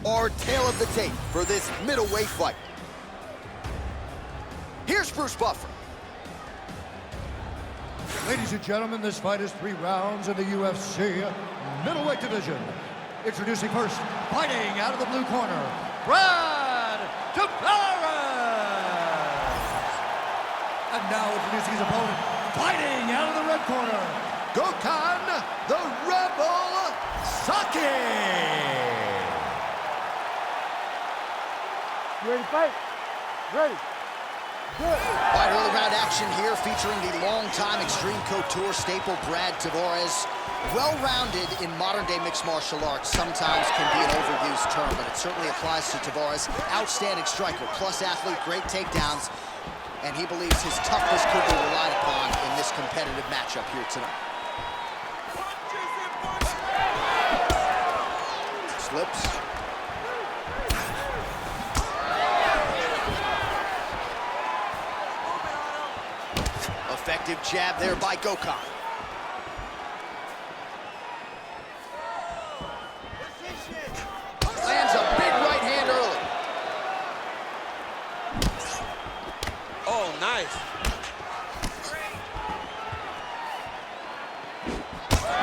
our tale of the tape for this middleweight fight. Here's Bruce Buffer. Ladies and gentlemen, this fight is 3 rounds in the UFC middleweight division. Introducing first, fighting out of the blue corner, Tavares! And now introducing his opponent, fighting out of the red corner, Gokhan, the Rebel, Saki! You ready to fight? Ready. Good. All right, early round action here featuring the longtime Extreme Couture staple, Brad Tavares. Well-rounded in modern-day mixed martial arts sometimes can be an overused term, but it certainly applies to Tavares. Outstanding striker, plus athlete, great takedowns, and he believes his toughness could be relied upon in this competitive matchup here tonight. Slips. Effective jab there by Gokhan. Lands a big right hand early. Oh, nice.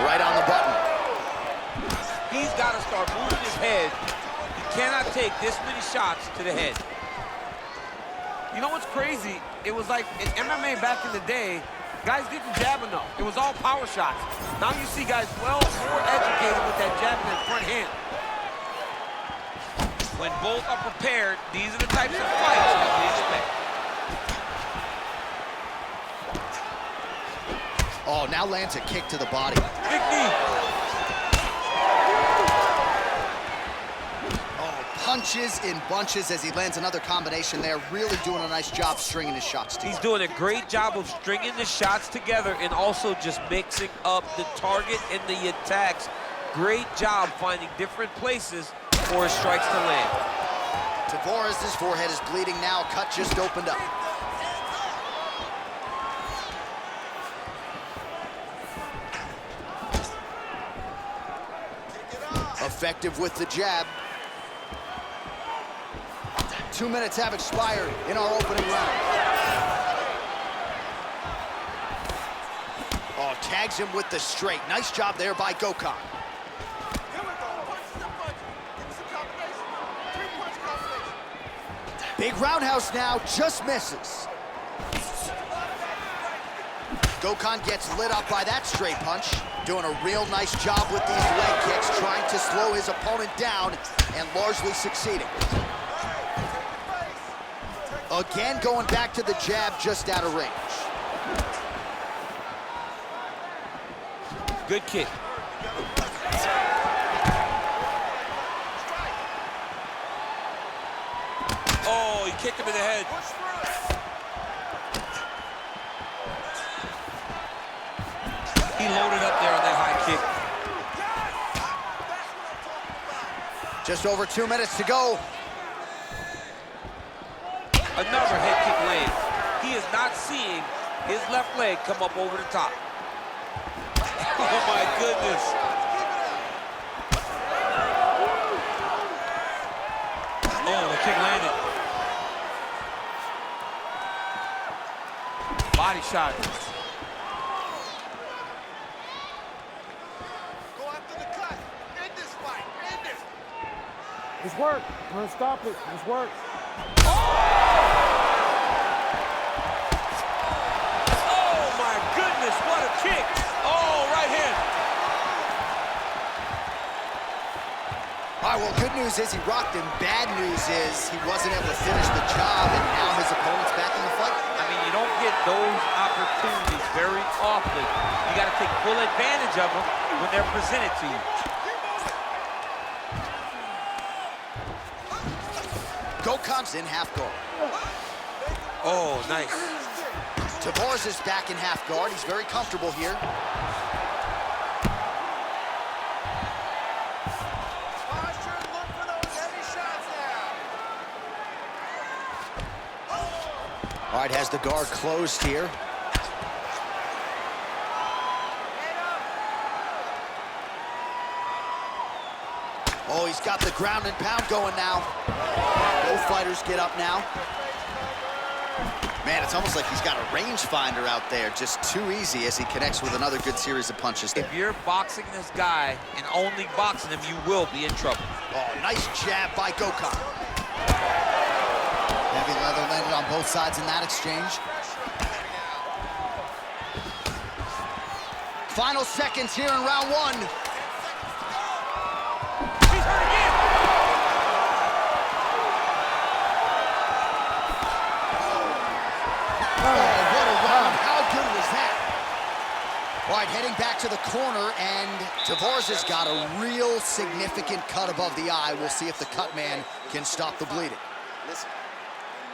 Right on the button. He's got to start moving his head. He cannot take this many shots to the head. You know what's crazy? It was like in MMA back in the day, guys didn't jab enough. It was all power shots. Now you see guys well more educated with that jab in their front hand. When both are prepared, these are the types of fights that we expect. Oh, now lands a kick to the body. Big knee. Punches in bunches as he lands another combination there. Really doing a nice job stringing his shots together. He's doing a great job of stringing the shots together and also just mixing up the target and the attacks. Great job finding different places for his strikes to land. Tavares' forehead is bleeding now. Cut just opened up. Effective with the jab. 2 minutes have expired in our opening round. Oh, tags him with the straight. Nice job there by Gokhan. Big roundhouse now, just misses. Gokhan gets lit up by that straight punch. Doing a real nice job with these leg kicks, trying to slow his opponent down and largely succeeding. Again, going back to the jab, just out of range. Good kick. Oh, he kicked him in the head. He loaded up there on that high kick. Just over 2 minutes to go. Another head kick land. He is not seeing his left leg come up over the top. Oh my goodness. Oh, the kick landed. Body shot. Go after the cut. End this fight. End it. It's work. I'm gonna stop it. It's work. Oh my goodness, what a kick. Oh, right hand. All right, well, good news is he rocked him. Bad news is he wasn't able to finish the job, and now his opponent's back in the fight. I mean, you don't get those opportunities very often. You got to take full advantage of them when they're presented to you. Gokhan's in half guard. Oh, nice. Tavares is back in half guard. He's very comfortable here. All right, has the guard closed here. Oh, he's got the ground and pound going now. Both fighters get up now. Man, it's almost like he's got a rangefinder out there. Just too easy as he connects with another good series of punches. If you're boxing this guy and only boxing him, you will be in trouble. Oh, nice jab by Gokhan. Heavy leather landed on both sides in that exchange. Final seconds here in round one. He's hurt again. Oh, what a round. How good was that? All right, heading back to the corner, and Tavares has got a real significant cut above the eye. We'll see if the cut man can stop the bleeding. Listen, I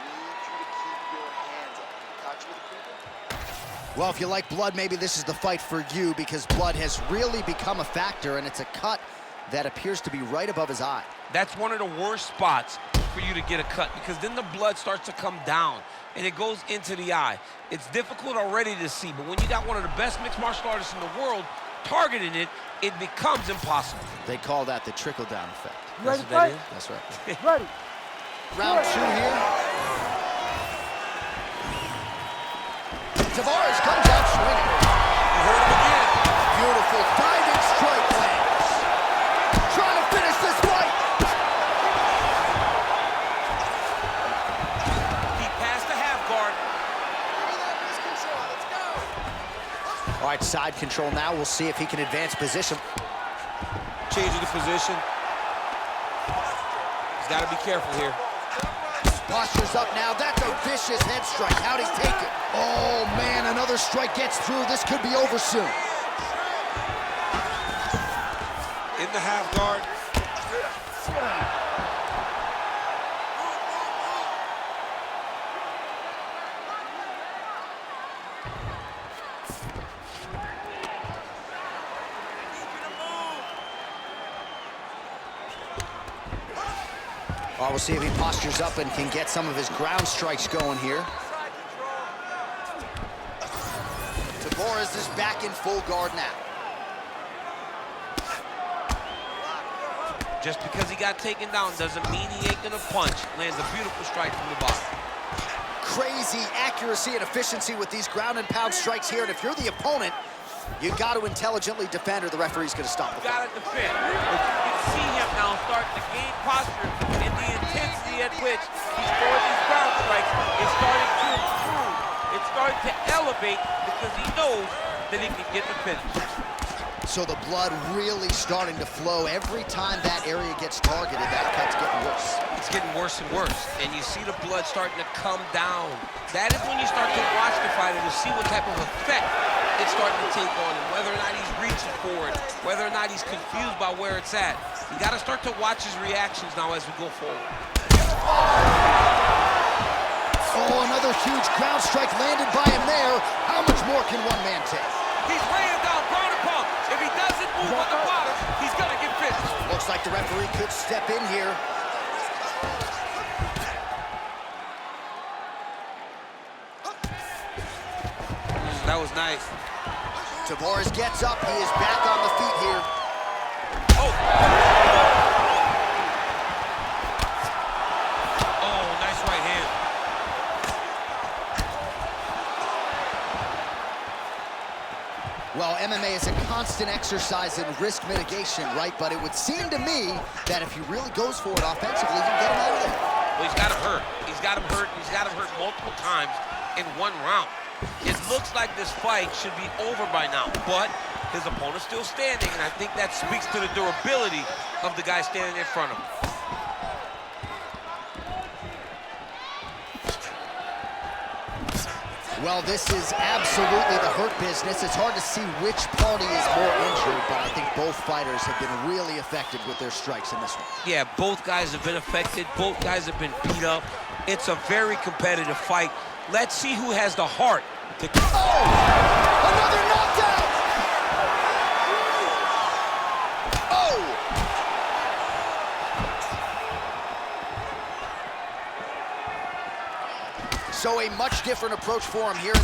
need you to keep your hands up. Touch with the people. Well, if you like blood, maybe this is the fight for you, because blood has really become a factor, and it's a cut that appears to be right above his eye. That's one of the worst spots for you to get a cut, because then the blood starts to come down and it goes into the eye. It's difficult already to see, but when you got one of the best mixed martial artists in the world targeting it, it becomes impossible. They call that the trickle-down effect. You ready to That's what fight? That's right. Ready. Round two here. Tavares comes out swinging. You heard him again. Beautiful diving strike lands. Trying to finish this fight. He passed the half guard. Give me that wrist control. Let's go. All right, side control now. We'll see if he can advance position. Changing the position. He's got to be careful here. Posture's up now. That's a vicious head strike. How'd he take it? Oh, man, another strike gets through. This could be over soon. In the half guard. All right, we'll see if he postures up and can get some of his ground strikes going here. Tavares is back in full guard now. Just because he got taken down doesn't mean he ain't gonna punch. Lands a beautiful strike from the bottom. Crazy accuracy and efficiency with these ground and pound strikes here. And if you're the opponent, you got to intelligently defend or the referee's going to stop the You fight. gotta defend. But you can see him now starting to gain posture, and the intensity at which he's throwing these ground strikes is starting to improve. It's starting to elevate because he knows that he can get the finish. So the blood really starting to flow. Every time that area gets targeted, that cut's getting worse. It's getting worse and worse, and you see the blood starting to come down. That is when you start to watch the fighter to see what type of effect it's starting to take on him, whether or not he's reaching for it, whether or not he's confused by where it's at. You got to start to watch his reactions now as we go forward. Oh, another huge ground strike landed by him there. How much more can one man take? He's laying down ground and pound. If he doesn't move on the bottom, he's going to get finished. Looks like the referee could step in here. That was nice. Tavares gets up. He is back on the feet here. Oh! Oh, nice right hand. Well, MMA is a constant exercise in risk mitigation, right? But it would seem to me that if he really goes for it offensively, you can get him out of there. Well, he's got him hurt. He's got him hurt. He's got him hurt multiple times in one round. It looks like this fight should be over by now, but his opponent's still standing, and I think that speaks to the durability of the guy standing in front of him. Well, this is absolutely the hurt business. It's hard to see which party is more injured, but I think both fighters have been really effective with their strikes in this one. Yeah, both guys have been affected. Both guys have been beat up. It's a very competitive fight. Let's see who has the heart to... Oh! Another knockdown! Oh! So a much different approach for him here. Oh!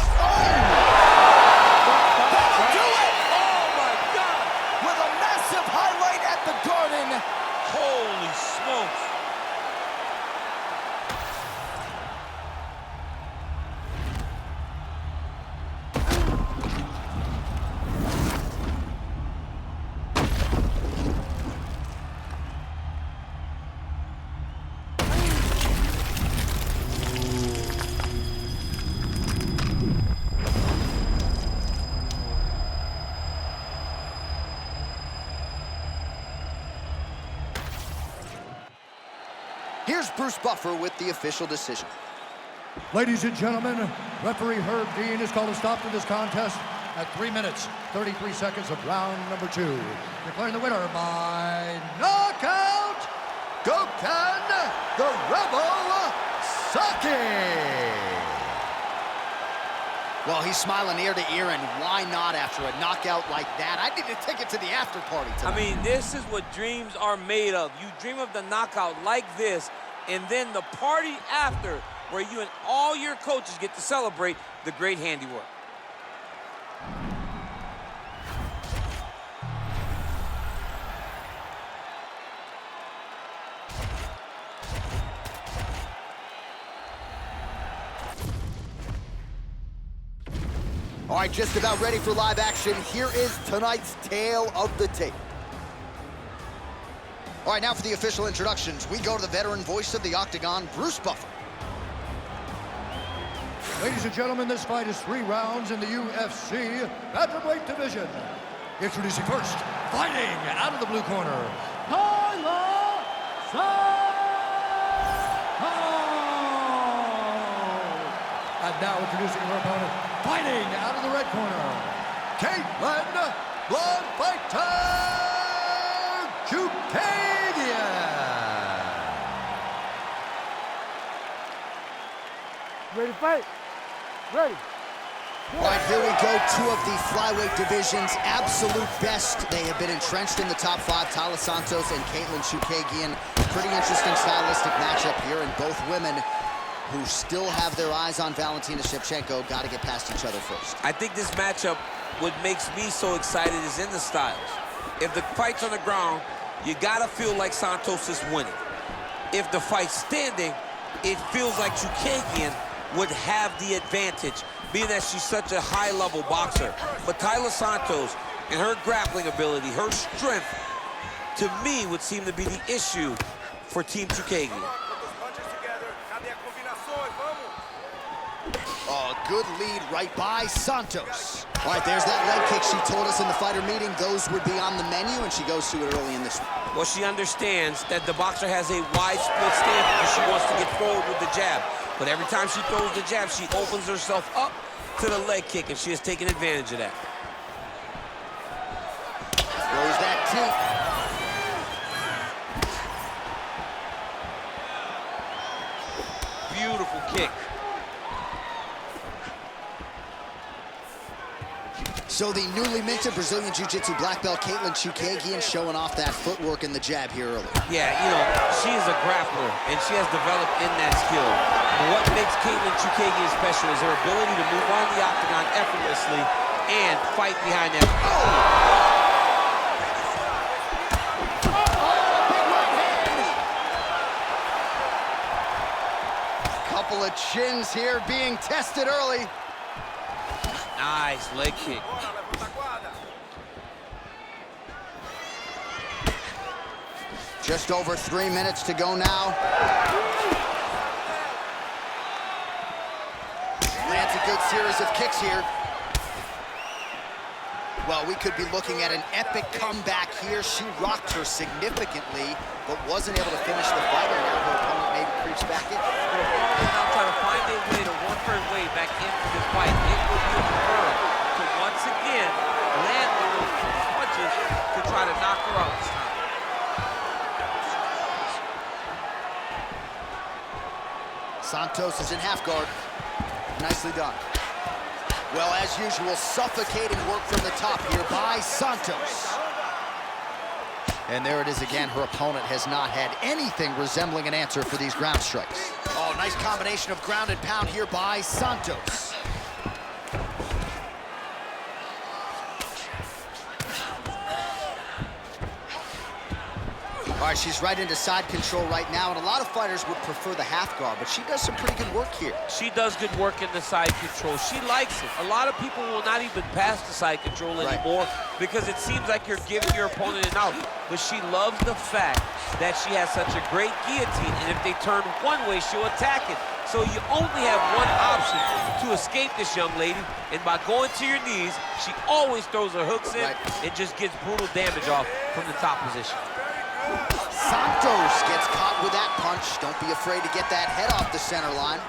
That'll do it! Oh, my God! With a massive highlight at the Garden. Here's Bruce Buffer with the official decision. Ladies and gentlemen, referee Herb Dean has called a stop to this contest at 3 minutes, 33 seconds of round number 2. Declaring the winner by knockout, Gokhan, the Rebel, Saki. Well, he's smiling ear to ear, and why not after a knockout like that? I need to take it to the after party tonight. I mean, this is what dreams are made of. You dream of the knockout like this, and then the party after, where you and all your coaches get to celebrate the great handiwork. All right, just about ready for live action. Here is tonight's tale of the tape. All right, now for the official introductions. We go to the veteran voice of the Octagon, Bruce Buffer. Ladies and gentlemen, this fight is 3 rounds in the UFC Bantamweight division. Introducing first, fighting out of the blue corner, Talia, and now introducing her opponent, fighting out of the red corner, Katlyn, Blood Fighter Chukagian. Ready to fight? Ready. All right, here we go. 2 of the flyweight division's absolute best. They have been entrenched in the top 5. Talia Santos and Katlyn Chukagian. Pretty interesting stylistic matchup here, and both women who still have their eyes on Valentina Shevchenko got to get past each other first. I think this matchup, what makes me so excited is in the styles. If the fight's on the ground, you gotta feel like Santos is winning. If the fight's standing, it feels like Chukagian would have the advantage, being that she's such a high-level boxer. But Talia Santos and her grappling ability, her strength, to me would seem to be the issue for Team Chukagian. Oh, good lead right by Santos. All right, there's that leg kick she told us in the fighter meeting. Those would be on the menu, and she goes to it early in this one. Well, she understands that the boxer has a wide split stance because she wants to get forward with the jab. But every time she throws the jab, she opens herself up to the leg kick, and she has taken advantage of that. Throws that teep. Beautiful kick. So the newly minted Brazilian Jiu-Jitsu black belt Katlyn Chukagian showing off that footwork in the jab here early. Yeah, you know, she is a grappler, and she has developed in that skill. But what makes Katlyn Chukagian special is her ability to move on the octagon effortlessly and fight behind that. Couple of chins here being tested early. Nice leg kick. Just over 3 minutes to go now. Lands a good series of kicks here. Well, we could be looking at an epic comeback here. She rocked her significantly, but wasn't able to finish the fight, and now her opponent maybe creeps back in. Now trying to find a way to work her way back into this fight. It will be her to once again land one of those punches to try to knock her out this time. Santos is in half guard. Nicely done. Well, as usual, suffocating work from the top here by Santos. And there it is again. Her opponent has not had anything resembling an answer for these ground strikes. Oh, nice combination of ground and pound here by Santos. All right, she's right into side control right now, and a lot of fighters would prefer the half guard, but she does some pretty good work here. She does good work in the side control. She likes it. A lot of people will not even pass the side control anymore because it seems like you're giving your opponent an out. But she loves the fact that she has such a great guillotine, and if they turn one way, she'll attack it. So you only have one option to escape this young lady, and by going to your knees, she always throws her hooks in and just gets brutal damage off from the top position. Santos gets gets caught with that punch. Don't be afraid to get that head off the center line.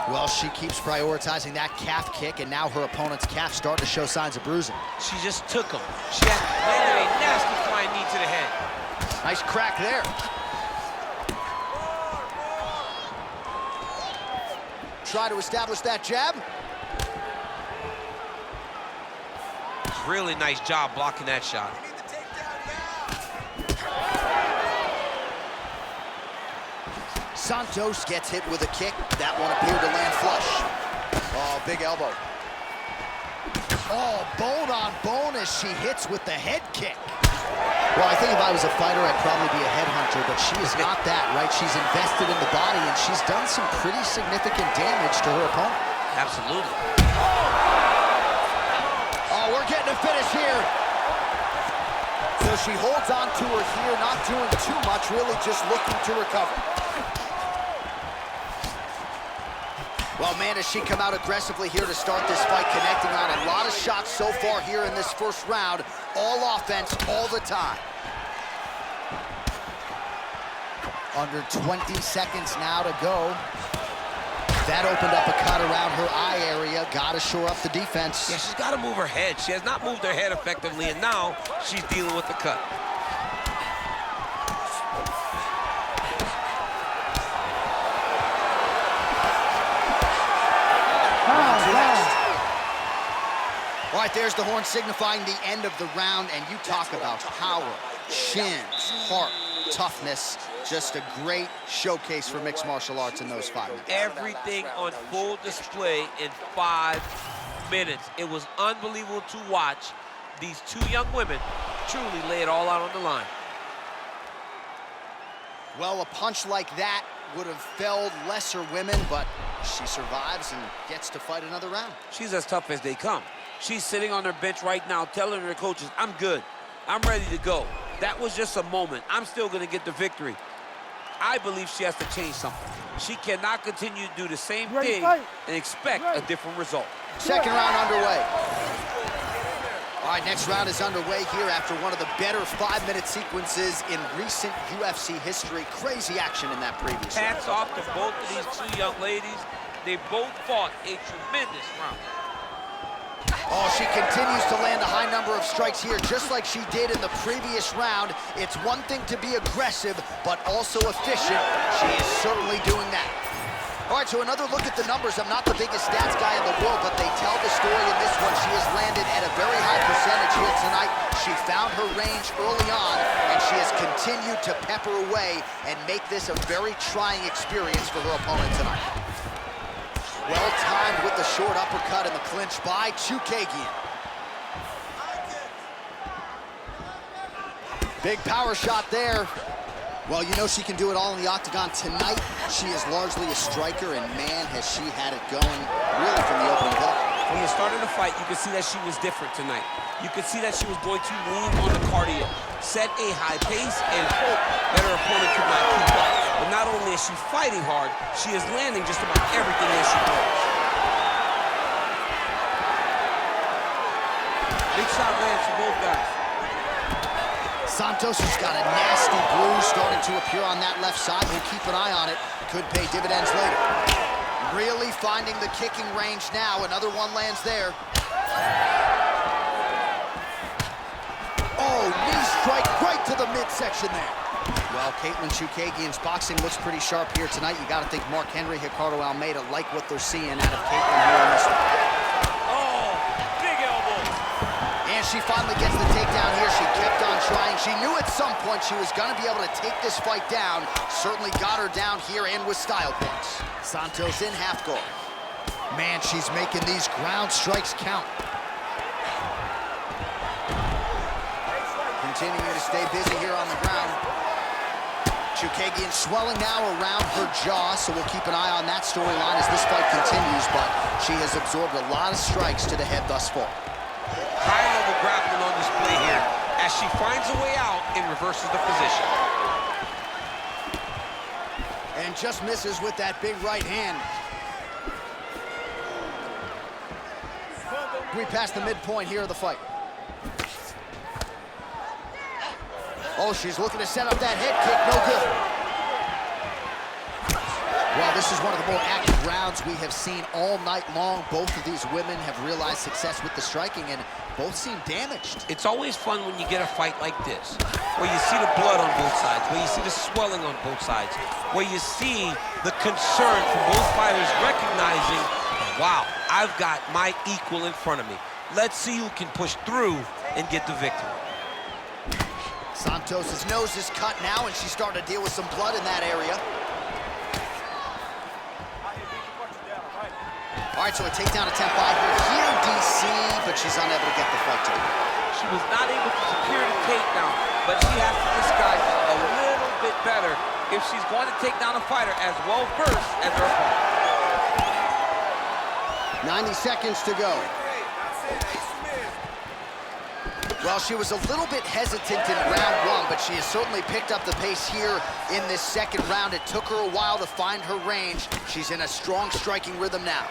Well, she keeps prioritizing that calf kick, and now her opponent's calf starting to show signs of bruising. She just took him. She had landed a nasty flying knee to the head. Nice crack there. Try to establish that jab. Really nice job blocking that shot. Santos gets hit with a kick. That one appeared to land flush. Oh, big elbow. Oh, bone on bone as she hits with the head kick. Well, I think if I was a fighter, I'd probably be a headhunter, but she is not that, right? She's invested in the body, and she's done some pretty significant damage to her opponent. Absolutely. Oh, we're getting a finish here. So she holds on to her here, not doing too much, really just looking to recover. Well, man, does she come out aggressively here to start this fight, connecting on a lot of shots so far here in this first round. All offense, all the time. Under 20 seconds now to go. That opened up a cut around her eye area. Got to shore up the defense. Yeah, she's got to move her head. She has not moved her head effectively, and now she's dealing with the cut. All right, there's the horn signifying the end of the round, and you talk about power, shins, heart, toughness. Just a great showcase for mixed martial arts in those 5 minutes. Everything on full display in 5 minutes. It was unbelievable to watch these two young women truly lay it all out on the line. Well, a punch like that would have felled lesser women, but she survives and gets to fight another round. She's as tough as they come. She's sitting on her bench right now telling her coaches, I'm good. I'm ready to go. That was just a moment. I'm still going to get the victory. I believe she has to change something. She cannot continue to do the same thing and expect a different result. Second round underway. All right, next round is underway here after one of the better 5-minute sequences in recent UFC history. Crazy action in that previous round. Hats off to both of these two young ladies. They both fought a tremendous round. Oh, she continues to land a high number of strikes here, just like she did in the previous round. It's one thing to be aggressive, but also efficient. She is certainly doing that. All right, so another look at the numbers. I'm not the biggest stats guy in the world, but they tell the story in this one. She has landed at a very high percentage here tonight. She found her range early on, and she has continued to pepper away and make this a very trying experience for her opponent tonight. Well timed with the short uppercut in the clinch by Chookagian. Big power shot there. Well, you know she can do it all in the octagon tonight. She is largely a striker, and man, has she had it going really from the opening bell. When you started the fight, you could see that she was different tonight. You could see that she was going to lean on the cardio, set a high pace, and hope that her opponent could not keep up. But not only is she fighting hard, she is landing just about everything that she throws. Big shot lands for both guys. Santos has got a nasty bruise starting to appear on that left side. We'll keep an eye on it. Could pay dividends later. Really finding the kicking range now. Another one lands there. Oh, knee strike right to the midsection there. Well, Katlyn Chookagian's boxing looks pretty sharp here tonight. You got to think Mark Henry, Ricardo Almeida like what they're seeing out of Katlyn here in this one. Oh, big elbow. And she finally gets the takedown here. She kept on trying. She knew at some point she was going to be able to take this fight down. Certainly got her down here and with style points. Santos in half guard. Man, she's making these ground strikes count. Continuing to stay busy here on the ground. Chookagian swelling now around her jaw, so we'll keep an eye on that storyline as this fight continues, but she has absorbed a lot of strikes to the head thus far. High-level grappling on display here as she finds a way out and reverses the position. And just misses with that big right hand. We passed the midpoint here of the fight. Oh, she's looking to set up that head kick. No good. Well, this is one of the more active rounds we have seen all night long. Both of these women have realized success with the striking, and both seem damaged. It's always fun when you get a fight like this, where you see the blood on both sides, where you see the swelling on both sides, where you see the concern from both fighters recognizing, wow, I've got my equal in front of me. Let's see who can push through and get the victory. Santos' nose is cut now, and she's starting to deal with some blood in that area. All right, so a takedown attempt by her here, DC, but she's unable to get the fight to the ground. She was not able to secure the takedown, but she has to disguise it a little bit better if she's going to take down a fighter as well first as her opponent. 90 seconds to go. Well, she was a little bit hesitant in round one, but she has certainly picked up the pace here in this second round. It took her a while to find her range. She's in a strong striking rhythm now.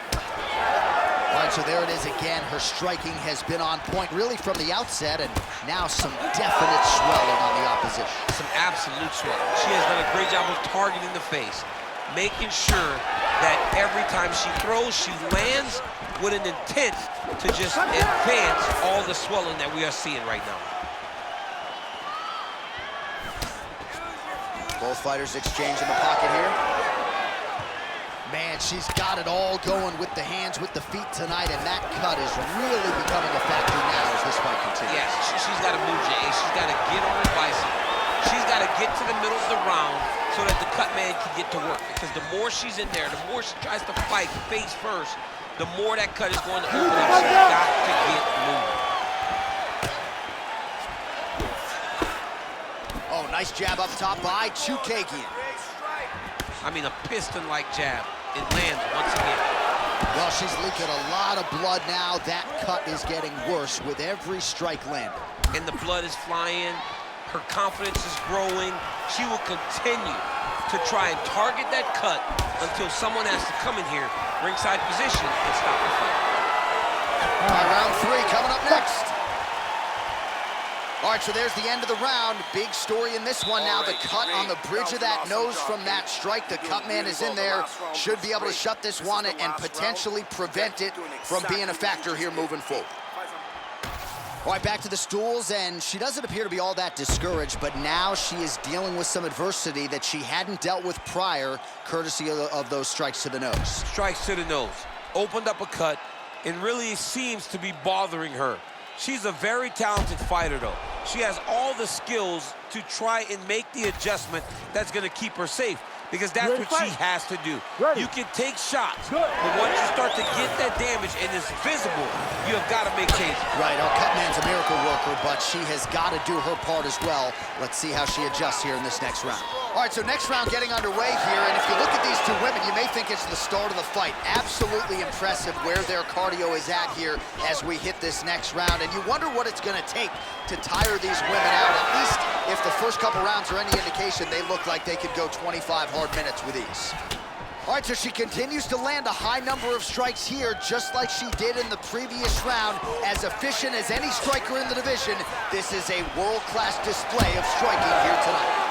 All right, so there it is again. Her striking has been on point really from the outset, and now some definite swelling on the opposition. Some absolute swelling. She has done a great job of targeting the face, making sure that every time she throws, she lands with an intent to just advance all the swelling that we are seeing right now. Both fighters exchange in the pocket here. Man, she's got it all going with the hands, with the feet tonight, and that cut is really becoming a factor now as this fight continues. Yes, she's got to move, Jay. She's got to get on her bicycle. She's got to get to the middle of the round so that the cut man can get to work. Because the more she's in there, the more she tries to fight face first, the more that cut is going to open up. She's got to get moving. Oh, nice jab up top by Chukagian. I mean, a piston-like jab. It lands once again. Well, she's leaking a lot of blood now. That cut is getting worse with every strike landed. And the blood is flying. Her confidence is growing. She will continue to try and target that cut until someone has to come in here, ringside position, and stop the fight. All right, round three coming up next. All right, so there's the end of the round. Big story in this one now. The cut on the bridge of that nose from that strike. The cut man is in there. Should be able to shut this one and potentially prevent it from being a factor here moving forward. All right, back to the stools, and she doesn't appear to be all that discouraged, but now she is dealing with some adversity that she hadn't dealt with prior, courtesy of those strikes to the nose. Strikes to the nose. Opened up a cut, and really seems to be bothering her. She's a very talented fighter, though. She has all the skills to try and make the adjustment that's going to keep her safe, because that's what she has to do. You can take shots, but once you start to get that damage and it's visible, you have got to make changes. Right, our cut man's a miracle worker, but she has got to do her part as well. Let's see how she adjusts here in this next round. All right, so next round getting underway here, and if you look at these two women, you may think it's the start of the fight. Absolutely impressive where their cardio is at here as we hit this next round, and you wonder what it's going to take to tire these women out. At least if the first couple rounds are any indication, they look like they could go 25 hard minutes with ease. All right, so she continues to land a high number of strikes here, just like she did in the previous round. As efficient as any striker in the division, this is a world-class display of striking here tonight.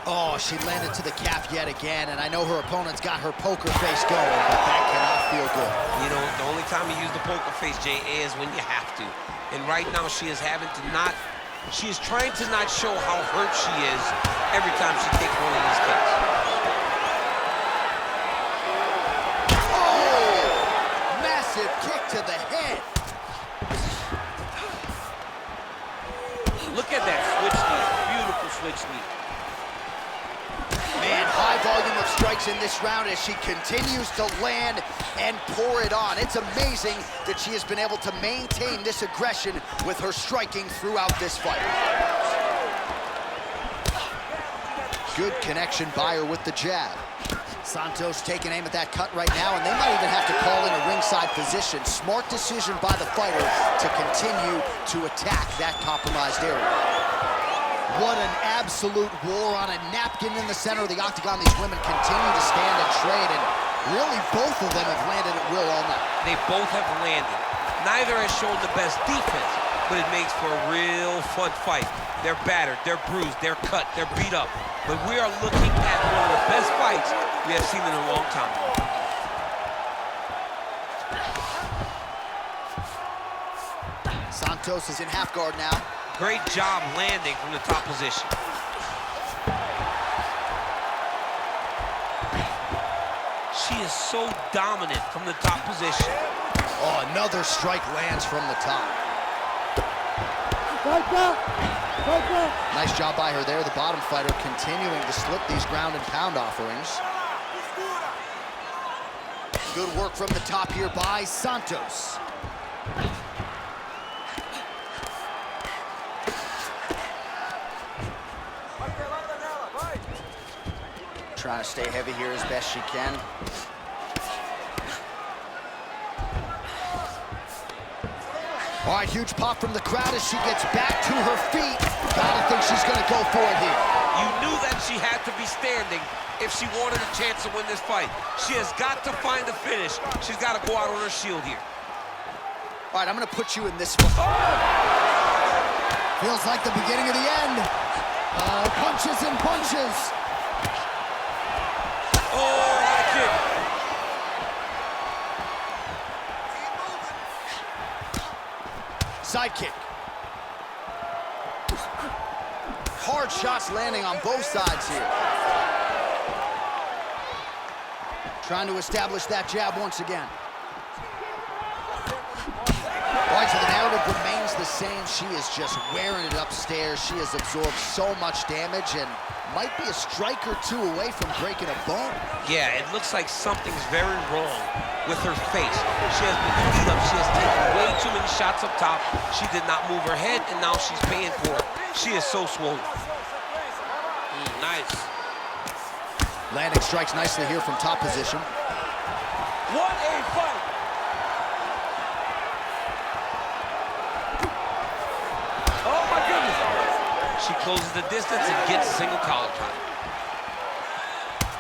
Oh, she landed to the cap yet again, and I know her opponent's got her poker face going, but that cannot feel good. You know, the only time you use the poker face, Jay, is when you have to. And right now, she is having to not, she is trying to not show how hurt she is every time she takes one of these kicks. Oh, massive kick to the head. Look at that switch knee, beautiful switch knee. Man, high volume of strikes in this round as she continues to land and pour it on. It's amazing that she has been able to maintain this aggression with her striking throughout this fight. Good connection by her with the jab. Santos taking aim at that cut right now, and they might even have to call in a ringside position. Smart decision by the fighter to continue to attack that compromised area. What an absolute war on a napkin in the center of the octagon. These women continue to stand and trade, and really both of them have landed at will all night. They both have landed. Neither has shown the best defense, but it makes for a real fun fight. They're battered, they're bruised, they're cut, they're beat up. But we are looking at one of the best fights we have seen in a long time. Santos is in half guard now. Great job landing from the top position. She is so dominant from the top position. Oh, another strike lands from the top. Strike back. Strike back. Nice job by her there. The bottom fighter continuing to slip these ground and pound offerings. Good work from the top here by Santos. Trying to stay heavy here as best she can. All right, huge pop from the crowd as she gets back to her feet. Gotta think she's gonna go for it here. You knew that she had to be standing if she wanted a chance to win this fight. She has got to find the finish. She's got to go out on her shield here. All right, I'm gonna put you in this one. Feels like the beginning of the end. Punches and punches. Oh, high kick. Side kick. Hard shots landing on both sides here. Trying to establish that jab once again. All right, so the narrative remains the same. She is just wearing it upstairs. She has absorbed so much damage and might be a strike or two away from breaking a bone. Yeah, it looks like something's very wrong with her face. She has been beat up. She has taken way too many shots up top. She did not move her head, and now she's paying for it. She is so swollen. Nice. Landing strikes nicely here from top position. What a fight! Oh my goodness! She closes the distance and gets a single collar tie.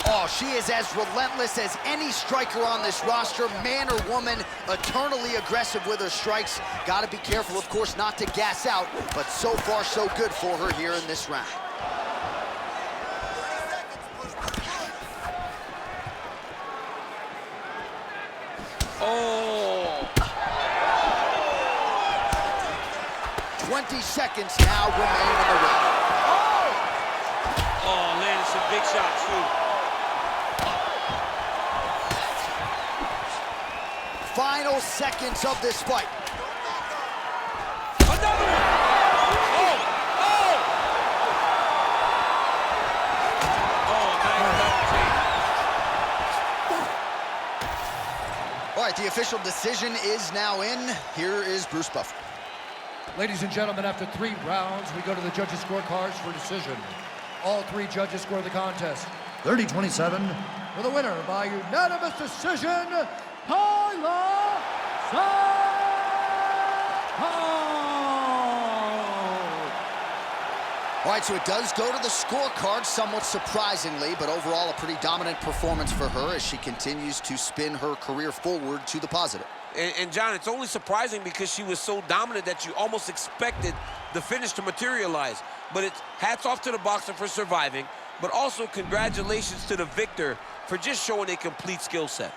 Oh, she is as relentless as any striker on this roster, man or woman, eternally aggressive with her strikes. Gotta be careful, of course, not to gas out, but so far so good for her here in this round. Oh! 20 seconds now remain in the round. Oh, landed some big shots, too. Final seconds of this fight. Another one! Oh! Oh! Oh, nice double take. All right, the official decision is now in. Here is Bruce Buffer. Ladies and gentlemen, after 3 rounds, we go to the judges' scorecards for decision. All 3 judges score the contest 30-27 for the winner by unanimous decision, Talia All right, so it does go to the scorecard somewhat surprisingly, but overall a pretty dominant performance for her as she continues to spin her career forward to the positive. And John, it's only surprising because she was so dominant that you almost expected the finish to materialize. But it's hats off to the boxer for surviving, but also congratulations to the victor for just showing a complete skill set.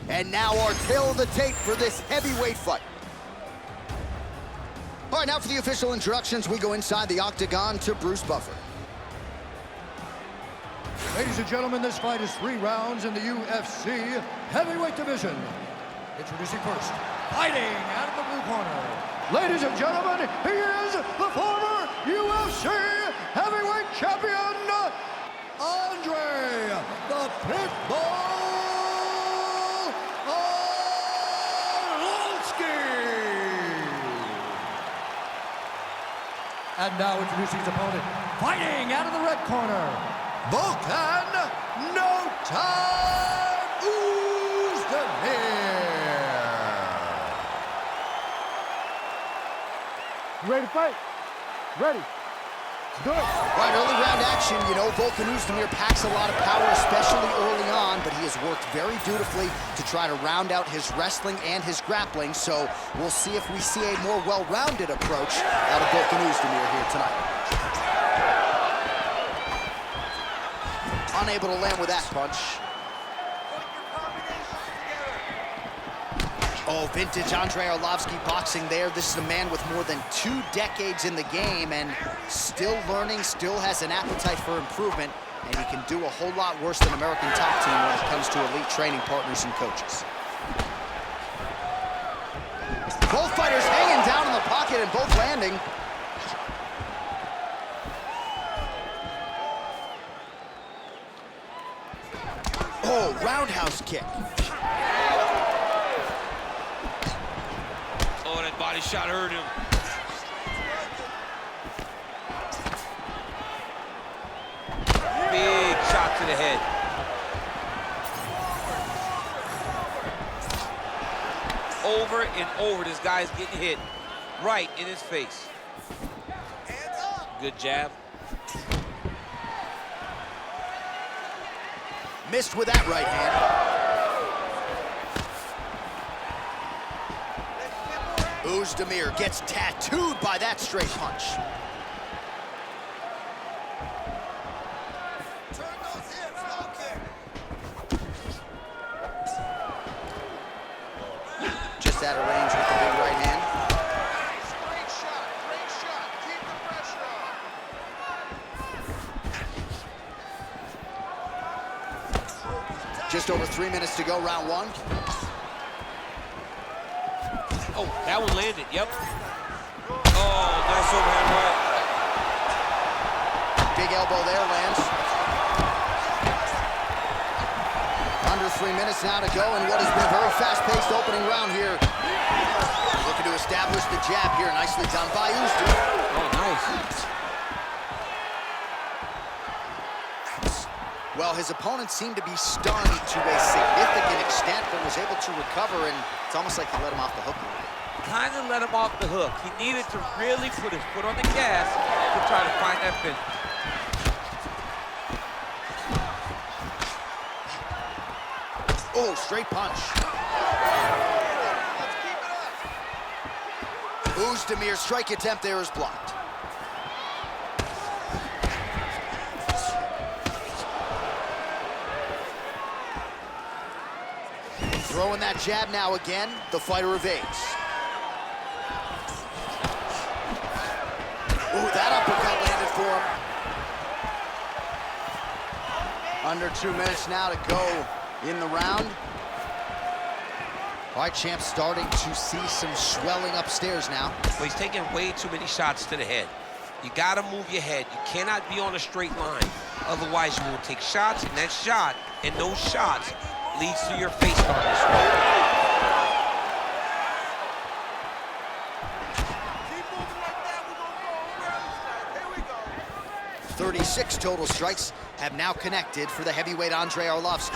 And now our tail of the tape for this heavyweight fight. All right, now for the official introductions, we go inside the octagon to Bruce Buffer. Ladies and gentlemen, this fight is 3 rounds in the UFC heavyweight division. Introducing first, fighting out of the blue corner. Ladies and gentlemen, he is the former UFC heavyweight champion, Andrei, the Pitbull Arlovski. And now introducing his opponent, fighting out of the red corner, Volkan, no time, Oezdemir. You ready to fight? Ready. Do it. Right, early round action, you know, Volkan Oezdemir packs a lot of power, especially early on, but he has worked very dutifully to try to round out his wrestling and his grappling, so we'll see if we see a more well-rounded approach out of Volkan Oezdemir here tonight. Unable to land with that punch. Oh, vintage Andrei Arlovski boxing there. This is a man with more than 2 decades in the game and still learning, still has an appetite for improvement, and he can do a whole lot worse than American Top Team when it comes to elite training partners and coaches. Both fighters hanging down in the pocket and both landing. Oh, roundhouse kick. Oh, that body shot hurt him. Big shot to the head. Over and over, this guy's getting hit right in his face. Good jab. Missed with that right hand. Oezdemir gets tattooed by that straight punch. Turn those hips, low kick. Just out of range with the big right hand. Nice, great shot, great shot. Keep the pressure on. Just over 3 minutes to go, round 1. Oh, that one landed, yep. Oh, nice overhand right. Big elbow there, lands. Under 3 minutes now to go in what has been a very fast-paced opening round here. Looking to establish the jab here, nicely done by Oezdemir. Oh, nice. Well, his opponent seemed to be stunned to a significant extent, but was able to recover, and it's almost like he let him off the hook. Kind of let him off the hook. He needed to really put his foot on the gas to try to find that finish. Oh, straight punch. Oezdemir's strike attempt there is blocked. Throwing that jab now again, the fighter evades. Ooh, that uppercut landed for him. Under 2 minutes now to go in the round. All right, champ starting to see some swelling upstairs now. But he's taking way too many shots to the head. You gotta move your head. You cannot be on a straight line. Otherwise, you will take shots, and that shot, and those shots leads to your face guard as well. 36 total strikes have now connected for the heavyweight Andrei Arlovski.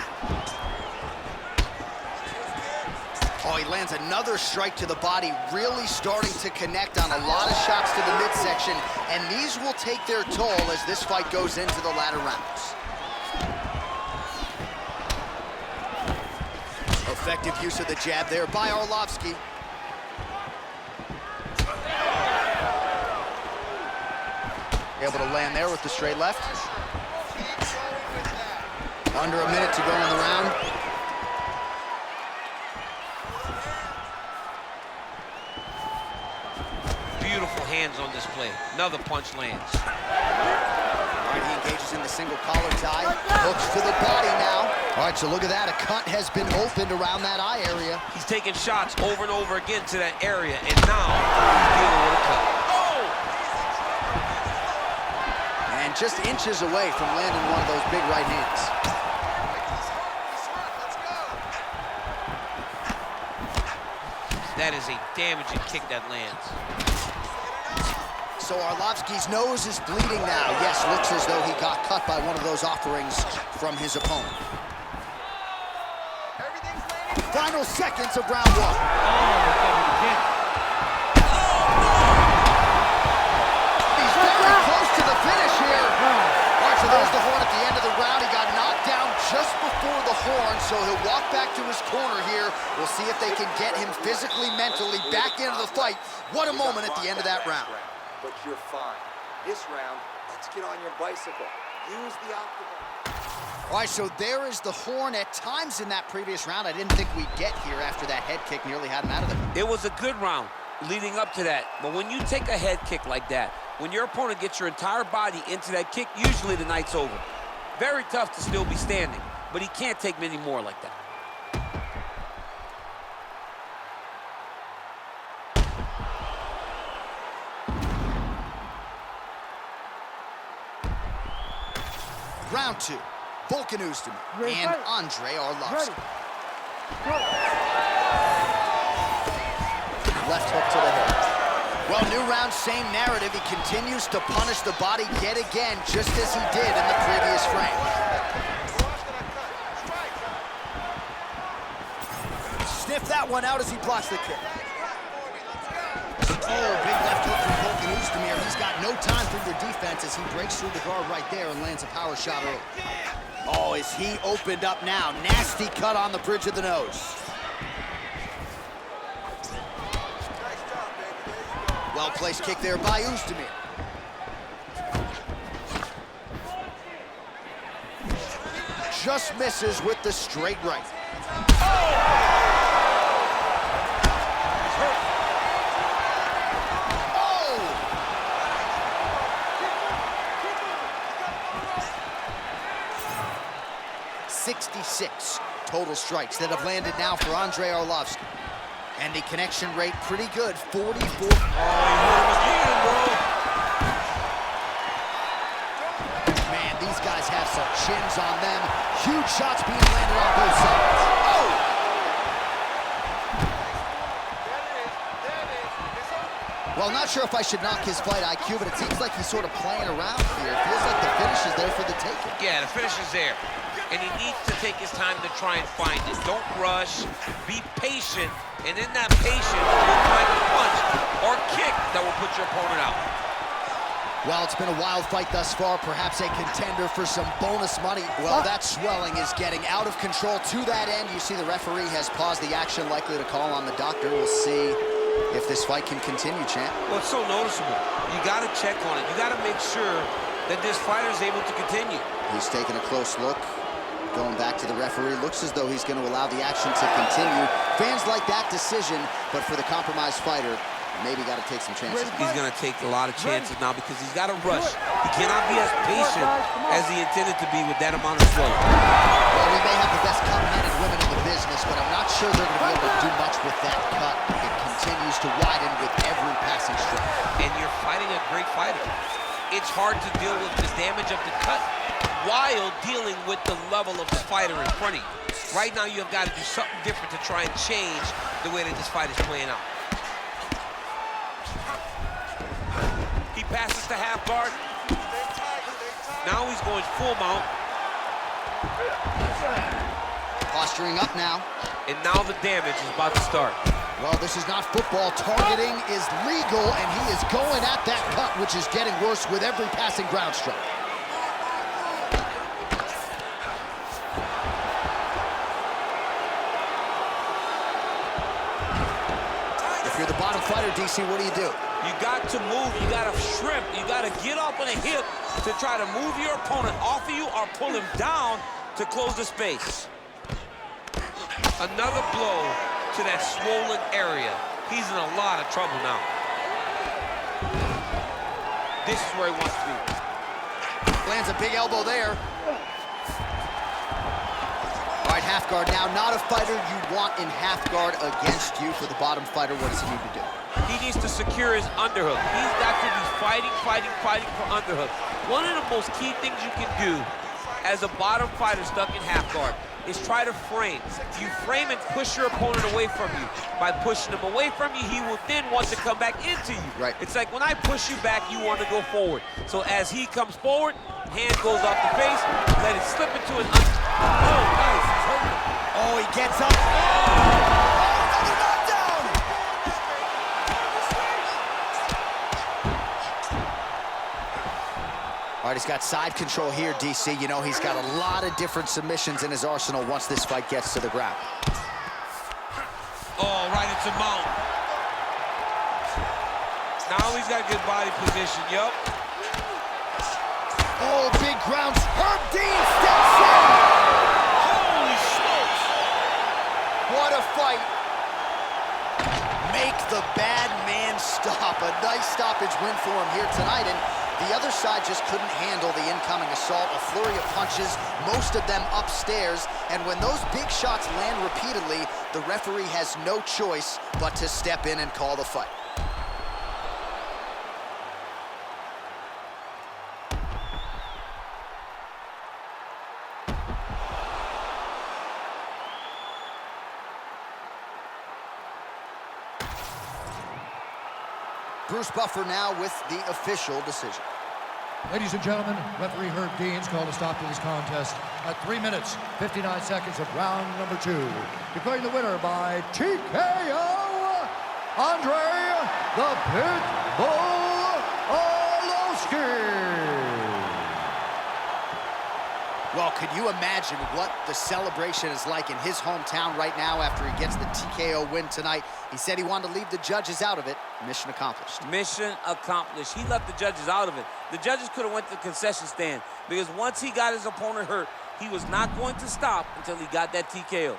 Oh, he lands another strike to the body, really starting to connect on a lot of shots to the midsection, and these will take their toll as this fight goes into the latter rounds. Effective use of the jab there by Arlovski. Able to land there with the straight left. Under a minute to go in the round. Beautiful hands on display. Another punch lands. All right, he engages in the single collar tie. Hooks to the body now. All right, so look at that. A cut has been opened around that eye area. He's taking shots over and over again to that area, and now he's dealing with a cut. And just inches away from landing one of those big right hands. That is a damaging kick that lands. So Arlovski's nose is bleeding now. Yes, looks as though he got cut by one of those offerings from his opponent. Final seconds of round 1. see if they can get him physically, mentally back into the fight. What a moment at the end of that round. But you're fine. This round, let's get on your bicycle. Use the octagon. All right, so there is the horn. At times in that previous round, I didn't think we'd get here after that head kick nearly had him out of there. It was a good round leading up to that. But when you take a head kick like that, when your opponent gets your entire body into that kick, usually the night's over. Very tough to still be standing, but he can't take many more like that. Round 2, Volkan Oezdemir and Andrei Arlovski. Left hook to the head. Well, new round, same narrative. He continues to punish the body yet again, just as he did in the previous frame. Sniff that one out as he blocks the kick. Oh, big left hook from Volkan Oezdemir. He's got no time for your defense as he breaks through the guard right there and lands a power shot early. Oh, is he opened up now? Nasty cut on the bridge of the nose. Well-placed kick there by Oezdemir. Just misses with the straight right. Oh! 66 total strikes that have landed now for Andrei Arlovski. And the connection rate pretty good, 44. Oh, he hit him again, bro. Man, these guys have some chins on them. Huge shots being landed on both sides. Oh! Well, not sure if I should knock his fight IQ, but it seems like he's sort of playing around here. It feels like the finish is there for the taking. Yeah, the finish is there. And he needs to take his time to try and find it. Don't rush, be patient, and in that patience, you'll find a punch or kick that will put your opponent out. Well, it's been a wild fight thus far, perhaps a contender for some bonus money. Well, that swelling is getting out of control to that end. You see the referee has paused the action, likely to call on the doctor. We'll see if this fight can continue, champ. Well, it's so noticeable. You got to check on it. You got to make sure that this fighter is able to continue. He's taking a close look. Going back to the referee, looks as though he's going to allow the action to continue. Fans like that decision, but for the compromised fighter, maybe got to take some chances. He's going to take a lot of chances now because he's got to rush. He cannot be as patient as he intended to be with that amount of swelling. Well, we may have the best cut men and women in the business, but I'm not sure they're going to be able to do much with that cut. It continues to widen with every passing stroke. And you're fighting a great fighter. It's hard to deal with the damage of the cut while dealing with the level of the fighter in front of you. Right now, you have got to do something different to try and change the way that this fight is playing out. He passes to half guard. Now he's going full mount. Posturing up now. And now the damage is about to start. Well, this is not football. Targeting is legal, and he is going at that cut, which is getting worse with every passing ground stroke. If you're the bottom fighter, DC, what do you do? You got to move, you got to shrimp, you got to get up on a hip to try to move your opponent off of you or pull him down to close the space. Another blow to that swollen area. He's in a lot of trouble now. This is where he wants to be. Lands a big elbow there. All right, half guard now. Not a fighter you want in half guard against you. For the bottom fighter, what does he need to do? He needs to secure his underhook. He's got to be fighting for underhook. One of the most key things you can do as a bottom fighter stuck in half guard is try to frame. You frame and push your opponent away from you. By pushing him away from you, he will then want to come back into you. Right. It's like when I push you back, you want to go forward. So as he comes forward, hand goes off the face, let it slip into an oh, nice. Oh, he gets up. Oh! All right, he's got side control here, DC. You know, he's got a lot of different submissions in his arsenal once this fight gets to the ground. Oh, right into mount. Now he's got good body position, yup. Oh, big grounds. Herb Dean steps in. Holy smokes. What a fight. Make the bad man stop. A nice stoppage win for him here tonight, and the other side just couldn't handle the incoming assault. A flurry of punches, most of them upstairs, and when those big shots land repeatedly, the referee has no choice but to step in and call the fight. Bruce Buffer now with the official decision. Ladies and gentlemen, referee Herb Dean's called a stop to this contest at 3 minutes, 59 seconds of round number 2. Declaring the winner by TKO, Andrei the Pitbull Arlovski. Well, could you imagine what the celebration is like in his hometown right now after he gets the TKO win tonight? He said he wanted to leave the judges out of it. Mission accomplished. Mission accomplished. He left the judges out of it. The judges could have went to the concession stand because once he got his opponent hurt, he was not going to stop until he got that TKO.